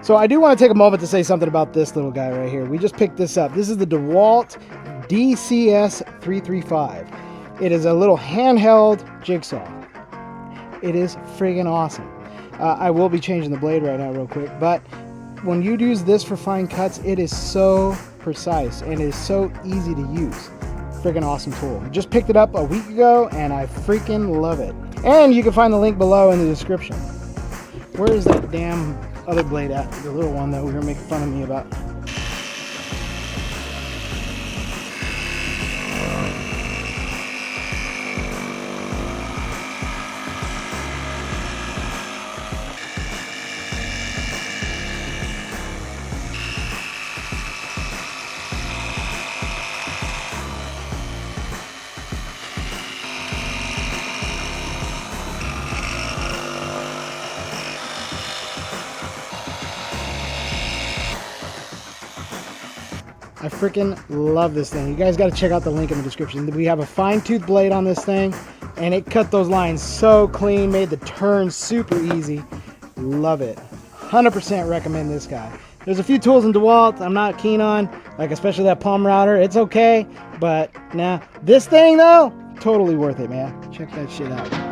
So I do want to take a moment to say something about this little guy right here. We just picked this up. This is the DEWALT DCS335. It is a little handheld jigsaw. It is friggin' awesome. I will be changing the blade right now real quick, but when you use this for fine cuts, it is so precise and it is so easy to use. Friggin' awesome tool. I just picked it up a week ago and I freaking love it. And you can find the link below in the description. Where is that damn other blade at? The little one that we were making fun of me about. I freaking love this thing. You guys got to check out the link in the description. We have a fine tooth blade on this thing and it cut those lines so clean, made the turn super easy. Love it. 100% recommend this guy. There's a few tools in DEWALT I'm not keen on, like especially that palm router. It's okay, but nah. This thing though, totally worth it, man. Check that shit out.